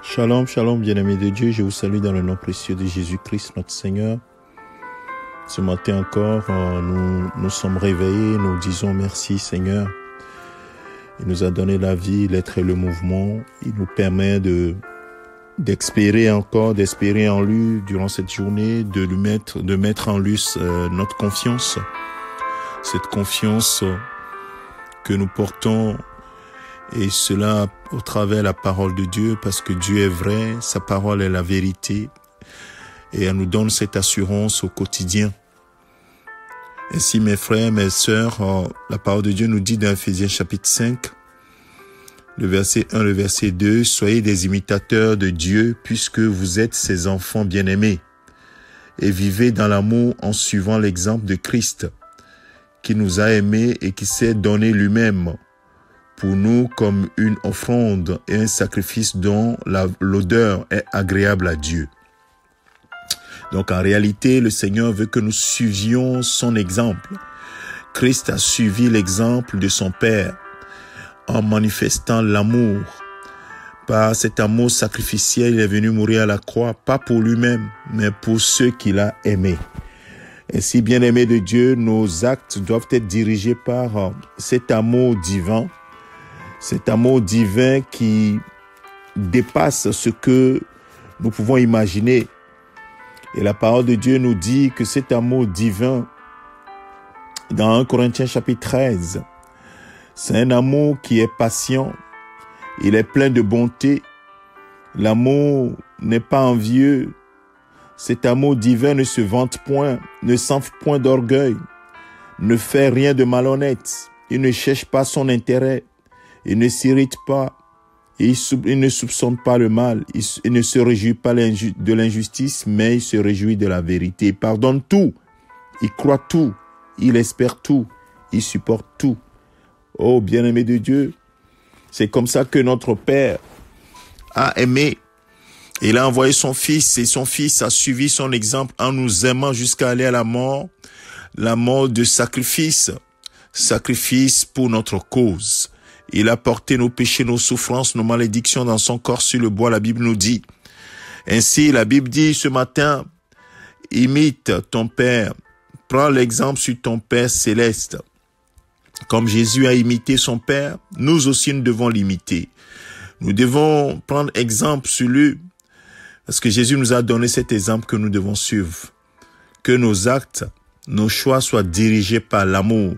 Shalom, shalom, bien-aimés de Dieu, je vous salue dans le nom précieux de Jésus-Christ, notre Seigneur. Ce matin encore, nous sommes réveillés, nous disons merci Seigneur. Il nous a donné la vie, l'être et le mouvement. Il nous permet d'espérer en lui durant cette journée, de mettre en lui notre confiance. Cette confiance que nous portons, et cela au travers de la parole de Dieu, parce que Dieu est vrai, sa parole est la vérité, et elle nous donne cette assurance au quotidien. Ainsi, mes frères, mes sœurs, la parole de Dieu nous dit dans Ephésiens chapitre 5, le verset 1, le verset 2, « Soyez des imitateurs de Dieu, puisque vous êtes ses enfants bien-aimés, et vivez dans l'amour en suivant l'exemple de Christ, qui nous a aimés et qui s'est donné lui-même pour nous comme une offrande et un sacrifice dont l'odeur est agréable à Dieu. » Donc en réalité, le Seigneur veut que nous suivions son exemple. Christ a suivi l'exemple de son Père en manifestant l'amour. Par cet amour sacrificiel, il est venu mourir à la croix, pas pour lui-même, mais pour ceux qu'il a aimés. Ainsi, bien-aimés de Dieu, nos actes doivent être dirigés par cet amour divin qui dépasse ce que nous pouvons imaginer. Et la parole de Dieu nous dit que cet amour divin, dans 1 Corinthiens chapitre 13, c'est un amour qui est patient, il est plein de bonté, l'amour n'est pas envieux, cet amour divin ne se vante point, ne s'enfle point d'orgueil, ne fait rien de malhonnête, il ne cherche pas son intérêt, il ne s'irrite pas, il ne soupçonne pas le mal, il ne se réjouit pas de l'injustice, mais il se réjouit de la vérité. Il pardonne tout, il croit tout, il espère tout, il supporte tout. Oh, bien-aimé de Dieu, c'est comme ça que notre Père a aimé. Il a envoyé son Fils et son Fils a suivi son exemple en nous aimant jusqu'à aller à la mort de sacrifice pour notre cause. Il a porté nos péchés, nos souffrances, nos malédictions dans son corps sur le bois, la Bible nous dit. Ainsi, la Bible dit ce matin, imite ton Père, prends l'exemple sur ton Père céleste. Comme Jésus a imité son Père, nous aussi nous devons l'imiter. Nous devons prendre exemple sur lui, parce que Jésus nous a donné cet exemple que nous devons suivre. Que nos actes, nos choix soient dirigés par l'amour.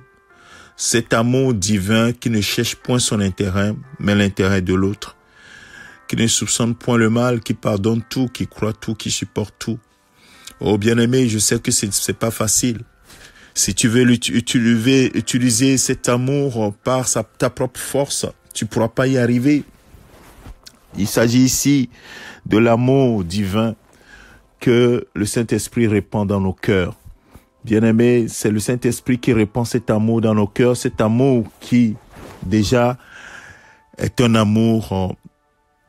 Cet amour divin qui ne cherche point son intérêt, mais l'intérêt de l'autre. Qui ne soupçonne point le mal, qui pardonne tout, qui croit tout, qui supporte tout. Oh bien-aimé, je sais que c'est pas facile. Si tu veux utiliser cet amour par ta propre force, tu pourras pas y arriver. Il s'agit ici de l'amour divin que le Saint-Esprit répand dans nos cœurs. Bien-aimé, c'est le Saint-Esprit qui répand cet amour dans nos cœurs, cet amour qui, déjà, est un amour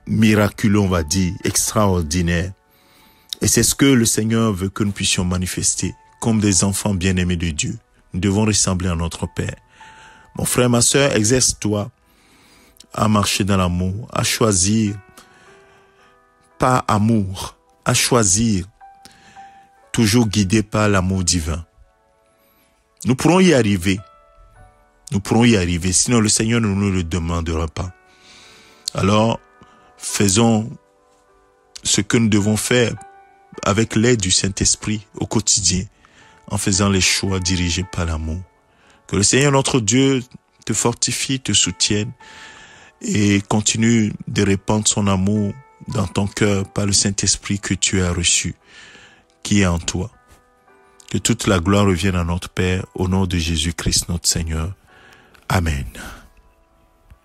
miraculeux, on va dire, extraordinaire. Et c'est ce que le Seigneur veut que nous puissions manifester, comme des enfants bien-aimés de Dieu. Nous devons ressembler à notre Père. Mon frère, ma sœur, exerce-toi à marcher dans l'amour, à choisir par amour, à choisir toujours guidé par l'amour divin. Nous pourrons y arriver. Sinon le Seigneur ne nous le demandera pas. Alors, faisons ce que nous devons faire avec l'aide du Saint-Esprit au quotidien, en faisant les choix dirigés par l'amour. Que le Seigneur notre Dieu te fortifie, te soutienne et continue de répandre son amour dans ton cœur par le Saint-Esprit que tu as reçu, qui est en toi. Que toute la gloire revienne à notre Père, au nom de Jésus-Christ notre Seigneur. Amen.